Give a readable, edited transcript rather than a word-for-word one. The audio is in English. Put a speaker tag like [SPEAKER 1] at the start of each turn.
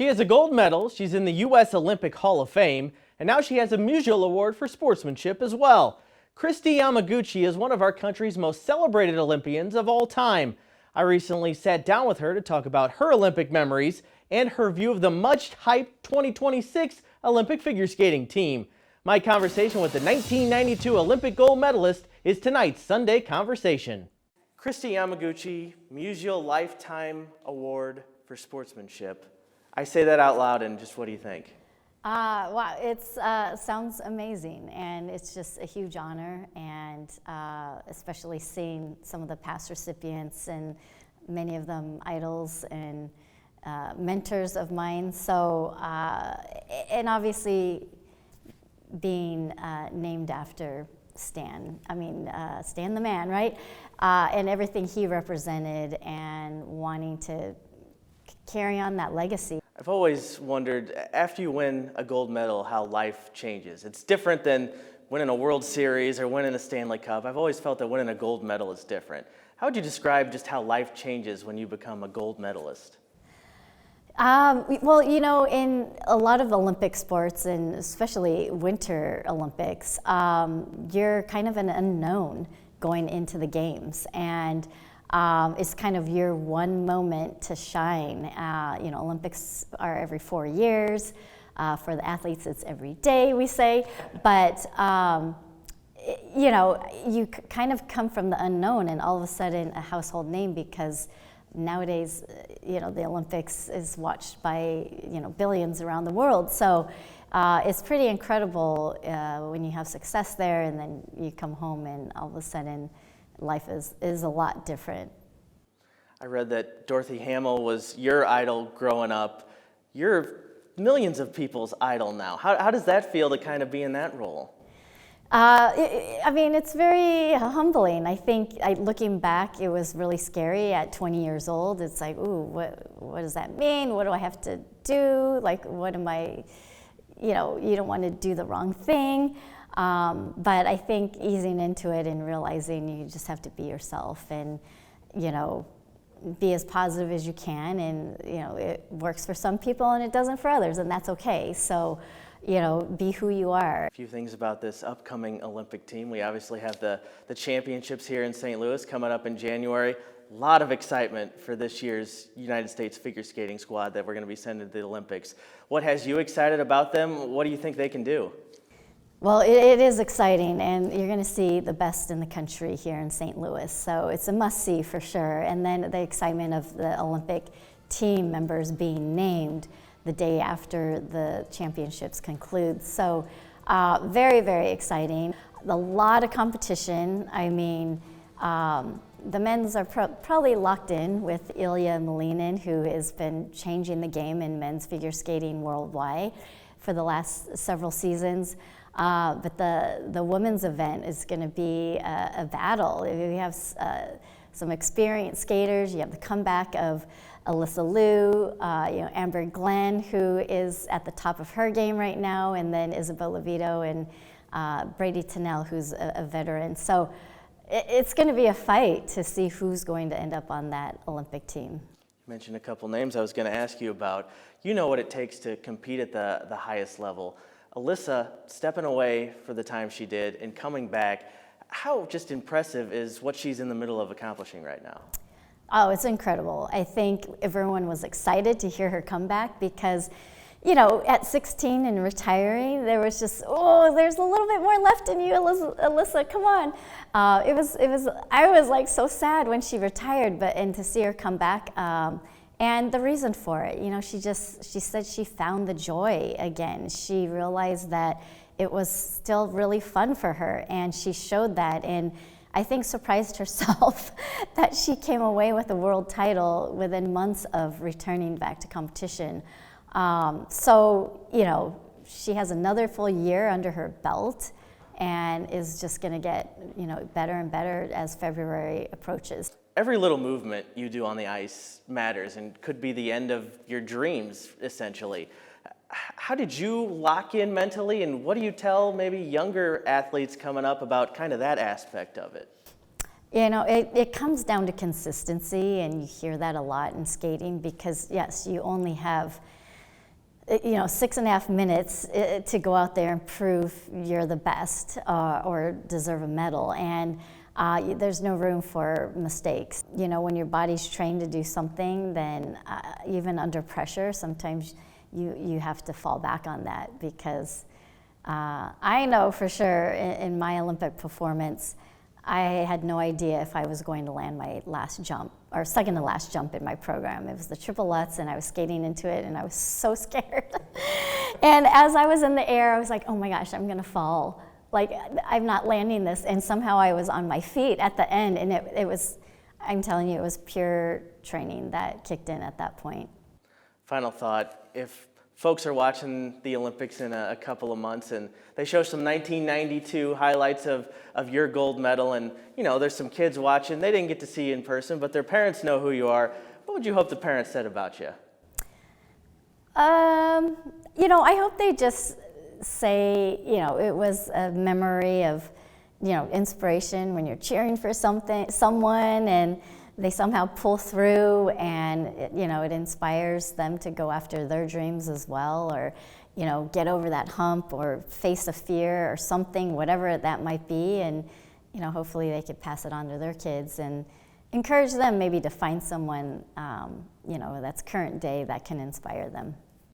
[SPEAKER 1] She has a gold medal, she's in the U.S. Olympic Hall of Fame, and now she has a Musial Award for sportsmanship as well. Kristi Yamaguchi is one of our country's most celebrated Olympians of all time. I recently sat down with her to talk about her Olympic memories and her view of the much-hyped 2026 Olympic figure skating team. My conversation with the 1992 Olympic gold medalist is tonight's Sunday Conversation. Kristi Yamaguchi, Musial Lifetime Award for Sportsmanship. I say that out loud, and just what do you think?
[SPEAKER 2] Wow, it sounds amazing, and it's just a huge honor, and especially seeing some of the past recipients, and many of them idols and mentors of mine. So, and obviously being named after Stan the man, right? And everything he represented, and wanting to carry on that legacy.
[SPEAKER 1] I've always wondered, after you win a gold medal, how life changes. It's different than winning a World Series or winning a Stanley Cup. I've always felt that winning a gold medal is different. How would you describe just how life changes when you become a gold medalist?
[SPEAKER 2] Well, you know, in a lot of Olympic sports, and especially Winter Olympics, you're kind of an unknown going into the games, and it's kind of your one moment to shine. You know, Olympics are every 4 years. For the athletes, it's every day, we say. But, you know, you kind of come from the unknown and all of a sudden a household name, because nowadays, you know, the Olympics is watched by, you know, billions around the world. So it's pretty incredible when you have success there, and then you come home and all of a sudden life is a lot different.
[SPEAKER 1] I read that Dorothy Hamill was your idol growing up. You're millions of people's idol now. How does that feel to kind of be in that role?
[SPEAKER 2] I mean, it's very humbling. I think, looking back, it was really scary at 20 years old. It's like, ooh, what does that mean? What do I have to do? Like, what am I, you know, you don't want to do the wrong thing. But I think easing into it and realizing you just have to be yourself, and, you know, be as positive as you can. And, you know, it works for some people and it doesn't for others, and that's okay. So, you know, be who you are. A
[SPEAKER 1] few things about this upcoming Olympic team. We obviously have the championships here in St. Louis coming up in January. A lot of excitement for this year's United States figure skating squad that we're going to be sending to the Olympics. What has you excited about them? What do you think they can do?
[SPEAKER 2] Well, it is exciting, and you're going to see the best in the country here in St. Louis. So it's a must-see for sure. And then the excitement of the Olympic team members being named the day after the championships conclude. So very, very exciting. A lot of competition. I mean, the men's are probably locked in with Ilya Malinin, who has been changing the game in men's figure skating worldwide for the last several seasons. But the women's event is going to be a battle. We have some experienced skaters. You have the comeback of Alyssa Liu, you know, Amber Glenn, who is at the top of her game right now, and then Isabella Vito and Brady Tennell, who's a veteran. So it's going to be a fight to see who's going to end up on that Olympic team.
[SPEAKER 1] You mentioned a couple names I was going to ask you about. You know what it takes to compete at the highest level. Alyssa stepping away for the time she did and coming back, how just impressive is what she's in the middle of accomplishing right now?
[SPEAKER 2] Oh, it's incredible. I think everyone was excited to hear her come back because, you know, at 16 and retiring, there was just, oh, there's a little bit more left in you, Alyssa, come on. I was like so sad when she retired, and to see her come back, and the reason for it, you know, she said she found the joy again. She realized that it was still really fun for her, and she showed that, and I think surprised herself that she came away with a world title within months of returning back to competition. So, you know, she has another full year under her belt and is just going to get, you know, better and better as February approaches.
[SPEAKER 1] Every little movement you do on the ice matters and could be the end of your dreams, essentially. How did you lock in mentally, and what do you tell maybe younger athletes coming up about kind of that aspect of it?
[SPEAKER 2] You know, it comes down to consistency, and you hear that a lot in skating because, yes, you only have you know, 6.5 minutes to go out there and prove you're the best or deserve a medal. And there's no room for mistakes. You know, when your body's trained to do something, then even under pressure, sometimes you have to fall back on that, because I know for sure in my Olympic performance, I had no idea if I was going to land my last jump, or second to last jump in my program. It was the triple Lutz, and I was skating into it, and I was so scared. And as I was in the air, I was like, oh my gosh, I'm gonna fall. Like, I'm not landing this. And somehow I was on my feet at the end, and it was, I'm telling you, it was pure training that kicked in at that point.
[SPEAKER 1] Final thought, if folks are watching the Olympics in a couple of months and they show some 1992 highlights of your gold medal, and you know, there's some kids watching, they didn't get to see you in person, but their parents know who you are, what would you hope the parents said about you?
[SPEAKER 2] You know, I hope they just say, you know, it was a memory of, you know, inspiration when you're cheering for someone, and they somehow pull through, and you know, it inspires them to go after their dreams as well, or you know, get over that hump or face a fear or something, whatever that might be. And you know, hopefully they could pass it on to their kids and encourage them maybe to find someone, you know, that's current day that can inspire them.